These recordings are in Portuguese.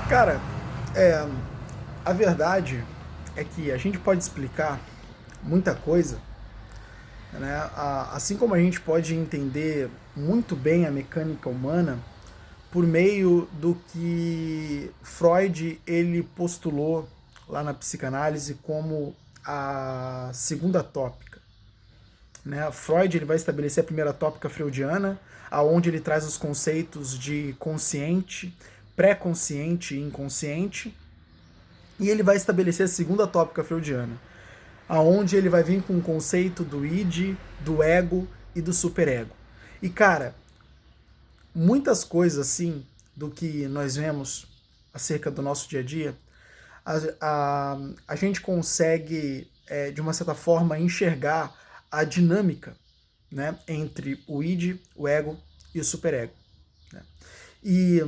Cara, é, a verdade é que a gente pode explicar muita coisa, né? Assim como a gente pode entender muito bem a mecânica humana por meio do que Freud ele postulou lá na psicanálise como a segunda tópica, né? Freud ele vai estabelecer a primeira tópica freudiana, aonde ele traz os conceitos de consciente, pré-consciente e inconsciente, e ele vai estabelecer a segunda tópica freudiana, aonde ele vai vir com o conceito do id, do ego e do superego. E cara, muitas coisas assim do que nós vemos acerca do nosso dia a dia, a gente consegue, de uma certa forma, enxergar a dinâmica, né, entre o id, o ego e o superego. Né? E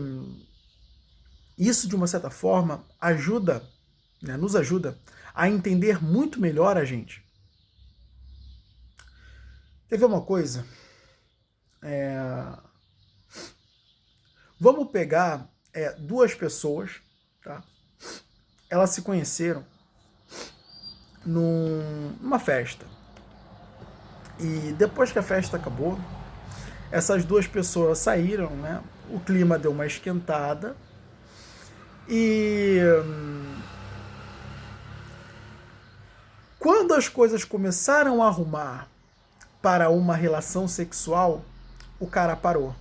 isso, de uma certa forma, ajuda, né, nos ajuda a entender muito melhor a gente. Quer ver uma coisa? Vamos pegar duas pessoas, tá? Elas se conheceram numa festa. E depois que a festa acabou, essas duas pessoas saíram, né? O clima deu uma esquentada e quando as coisas começaram a arrumar para uma relação sexual, o cara parou.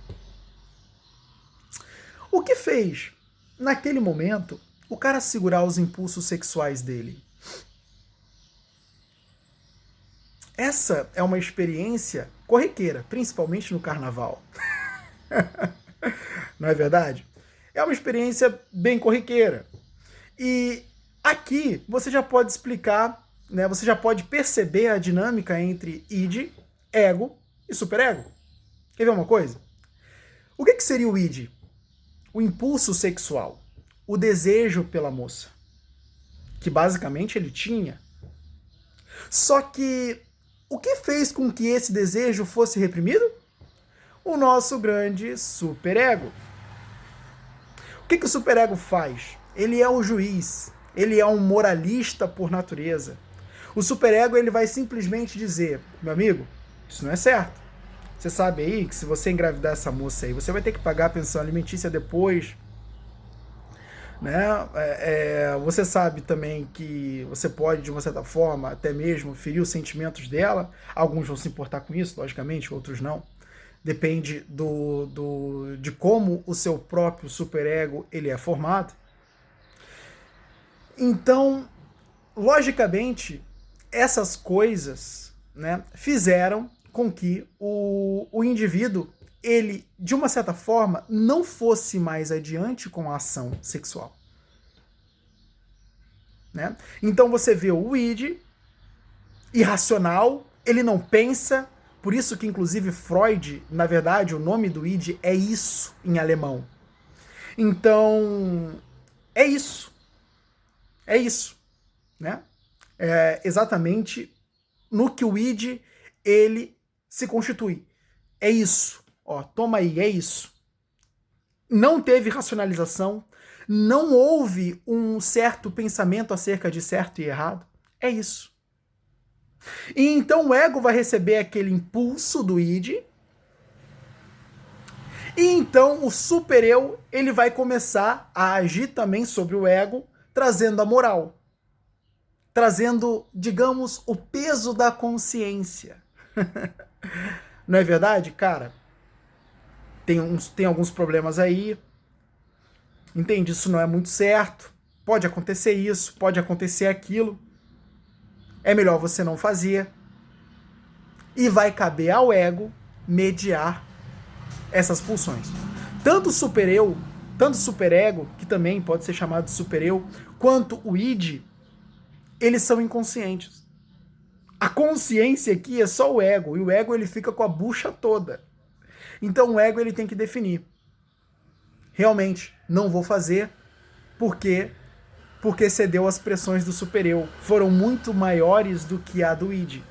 O que fez, naquele momento, o cara segurar os impulsos sexuais dele? Essa é uma experiência corriqueira, principalmente no carnaval. Não é verdade? É uma experiência bem corriqueira. E aqui você já pode explicar, né, você já pode perceber a dinâmica entre id, ego e superego. Quer ver uma coisa? O que seria o id? O impulso sexual, o desejo pela moça, que basicamente ele tinha. Só que o que fez com que esse desejo fosse reprimido? O nosso grande superego. O que o superego faz? Ele é um juiz, ele é um moralista por natureza. O superego ele vai simplesmente dizer, meu amigo, isso não é certo. Você sabe aí que se você engravidar essa moça aí, você vai ter que pagar a pensão alimentícia depois. Né? Você sabe também que você pode, de uma certa forma, até mesmo ferir os sentimentos dela. Alguns vão se importar com isso, logicamente, outros não. Depende de como o seu próprio superego ele é formado. Então, logicamente, essas coisas, né, fizeram com que o indivíduo, ele, de uma certa forma, não fosse mais adiante com a ação sexual. Né? Então você vê o id, irracional, ele não pensa, por isso que inclusive Freud, na verdade, o nome do id é isso em alemão. Então, é isso. É isso. Né? É exatamente no que o id, ele se constitui. É isso. Ó, toma aí, é isso. Não teve racionalização, não houve um certo pensamento acerca de certo e errado. É isso. E então o ego vai receber aquele impulso do id, e então o super-eu ele vai começar a agir também sobre o ego, trazendo a moral. Trazendo, digamos, o peso da consciência. Não é verdade, cara? Tem alguns problemas aí. Entende? Isso não é muito certo. Pode acontecer isso, pode acontecer aquilo. É melhor você não fazer. E vai caber ao ego mediar essas pulsões. Tanto o super-eu, tanto o super-ego, que também pode ser chamado de super-eu, quanto o id, eles são inconscientes. A consciência aqui é só o ego, e o ego ele fica com a bucha toda. Então o ego ele tem que definir. Realmente, não vou fazer, porque cedeu às pressões do super-eu. Foram muito maiores do que a do id.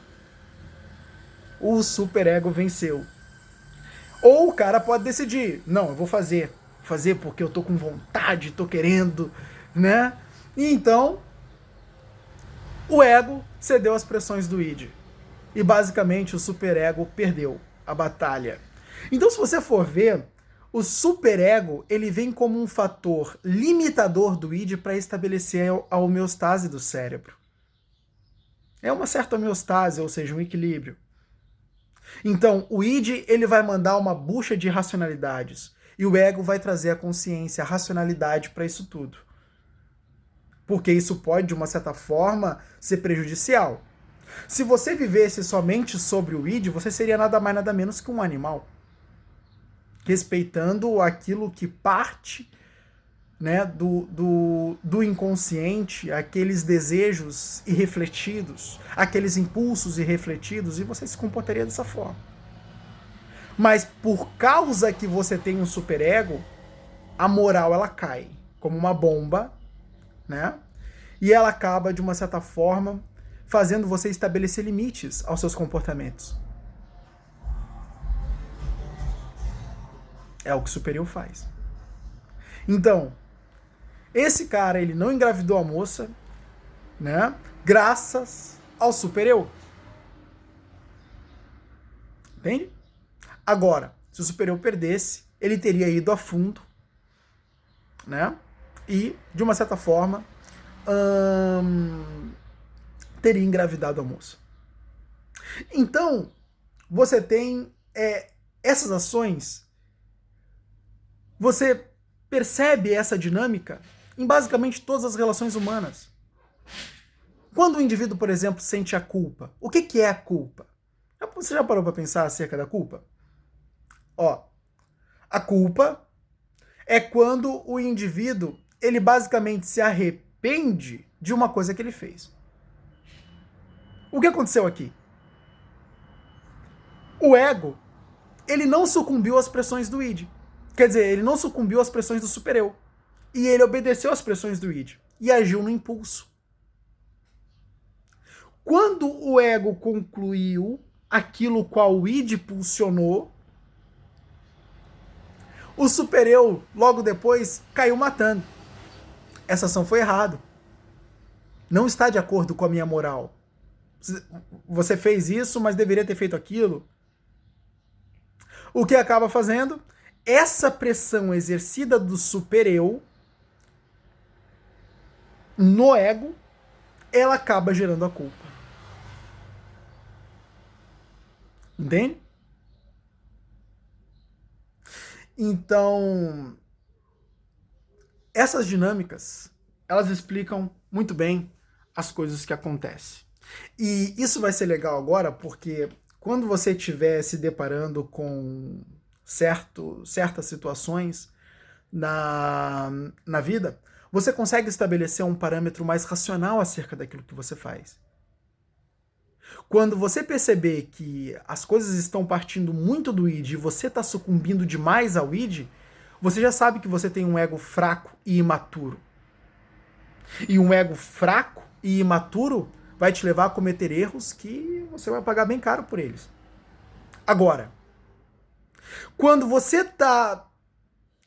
O super-ego venceu. Ou o cara pode decidir, não, eu vou fazer. fazer porque eu tô com vontade, tô querendo, né? E então, o ego cedeu às pressões do id. E basicamente o superego perdeu a batalha. Então, se você for ver, o superego ele vem como um fator limitador do id para estabelecer a homeostase do cérebro. É uma certa homeostase, ou seja, um equilíbrio. Então, o id ele vai mandar uma bucha de racionalidades e o ego vai trazer a consciência, a racionalidade para isso tudo. Porque isso pode, de uma certa forma, ser prejudicial. Se você vivesse somente sobre o id, você seria nada mais nada menos que um animal, respeitando aquilo que parte, né, do inconsciente, aqueles desejos irrefletidos, aqueles impulsos irrefletidos, e você se comportaria dessa forma. Mas por causa que você tem um superego, a moral ela cai como uma bomba, né? E ela acaba, de uma certa forma, fazendo você estabelecer limites aos seus comportamentos. É o que o super-eu faz. Então, esse cara, ele não engravidou a moça, né? Graças ao super-eu. Entende? Agora, se o super-eu perdesse, ele teria ido a fundo, né? E, de uma certa forma, teria engravidado a moça. Então, você tem essas ações, você percebe essa dinâmica em basicamente todas as relações humanas. Quando o indivíduo, por exemplo, sente a culpa, o que é a culpa? Você já parou para pensar acerca da culpa? Ó, a culpa é quando o indivíduo, ele basicamente se arrepende de uma coisa que ele fez. O que aconteceu aqui? O ego, ele não sucumbiu às pressões do id. Quer dizer, ele não sucumbiu às pressões do super-eu. E ele obedeceu às pressões do id. E agiu no impulso. Quando o ego concluiu aquilo qual o id pulsionou, o super-eu, logo depois, caiu matando. Essa ação foi errada. Não está de acordo com a minha moral. Você fez isso, mas deveria ter feito aquilo. O que acaba fazendo? Essa pressão exercida do super-eu no ego, ela acaba gerando a culpa. Entende? Então, essas dinâmicas, elas explicam muito bem as coisas que acontecem. E isso vai ser legal agora, porque quando você estiver se deparando com certas situações na vida, você consegue estabelecer um parâmetro mais racional acerca daquilo que você faz. Quando você perceber que as coisas estão partindo muito do id e você está sucumbindo demais ao id, você já sabe que você tem um ego fraco e imaturo. E um ego fraco e imaturo vai te levar a cometer erros que você vai pagar bem caro por eles. Agora, quando você está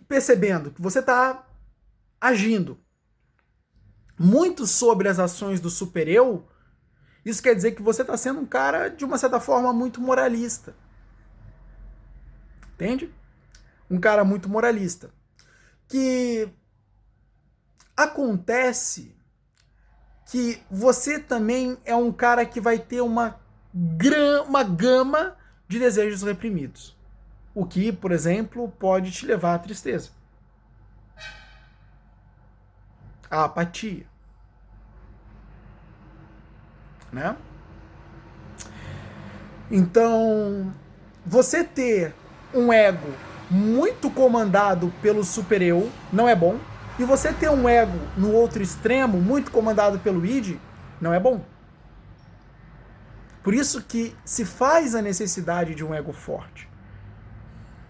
percebendo que você está agindo muito sobre as ações do super-eu, isso quer dizer que você está sendo um cara, de uma certa forma, muito moralista. Entende? Um cara muito moralista. Que acontece que você também é um cara que vai ter uma gama de desejos reprimidos. O que, por exemplo, pode te levar à tristeza, à apatia. Né? Então, você ter um ego muito comandado pelo super-eu não é bom, e você ter um ego no outro extremo, muito comandado pelo id, não é bom. Por isso que se faz a necessidade de um ego forte.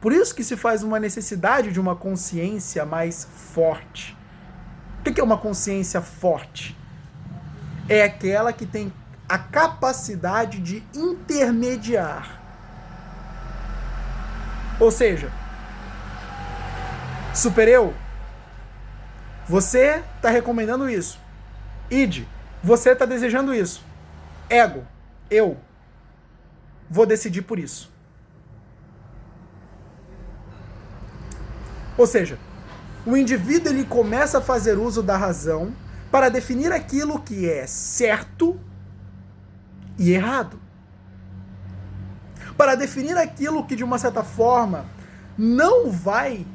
Por isso que se faz uma necessidade de uma consciência mais forte. O que é uma consciência forte? É aquela que tem a capacidade de intermediar. Ou seja, Super eu, você está recomendando isso. Id, você está desejando isso. Ego, eu vou decidir por isso. Ou seja, o indivíduo ele começa a fazer uso da razão para definir aquilo que é certo e errado. Para definir aquilo que, de uma certa forma, não vai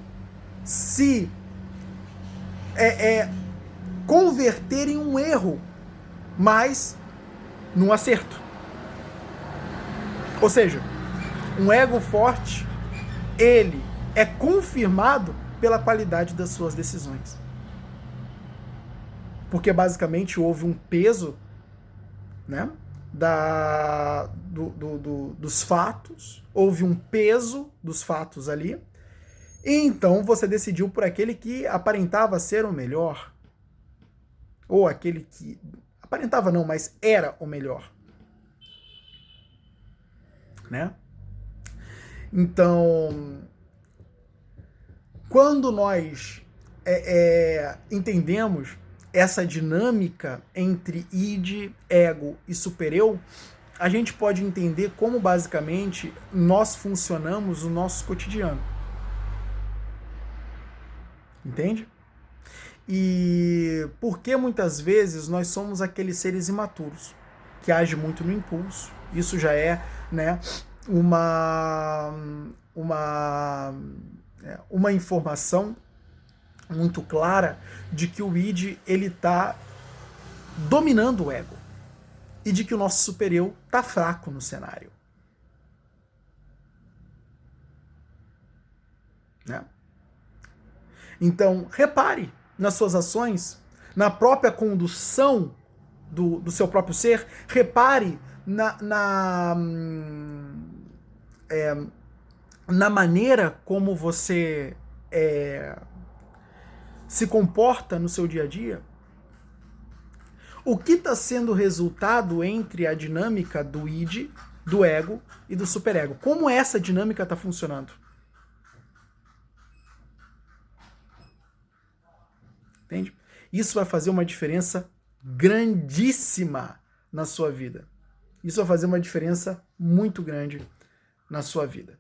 se converter em um erro, mas num acerto. Ou seja, um ego forte, ele é confirmado pela qualidade das suas decisões. Porque basicamente houve um peso, né, dos fatos, houve um peso dos fatos ali, e então você decidiu por aquele que aparentava ser o melhor, ou aquele que aparentava não, mas era o melhor, né? Então, quando nós entendemos essa dinâmica entre id, ego e supereu, a gente pode entender como basicamente nós funcionamos no nosso cotidiano. Entende? E por que muitas vezes nós somos aqueles seres imaturos, que agem muito no impulso. Isso já é, né, uma informação muito clara de que o id ele está dominando o ego e de que o nosso super-eu está fraco no cenário. Né? Então, repare nas suas ações, na própria condução do seu próprio ser, repare na maneira como você se comporta no seu dia a dia. O que está sendo o resultado entre a dinâmica do id, do ego e do superego? Como essa dinâmica está funcionando? Entende? Isso vai fazer uma diferença grandíssima na sua vida. Isso vai fazer uma diferença muito grande na sua vida.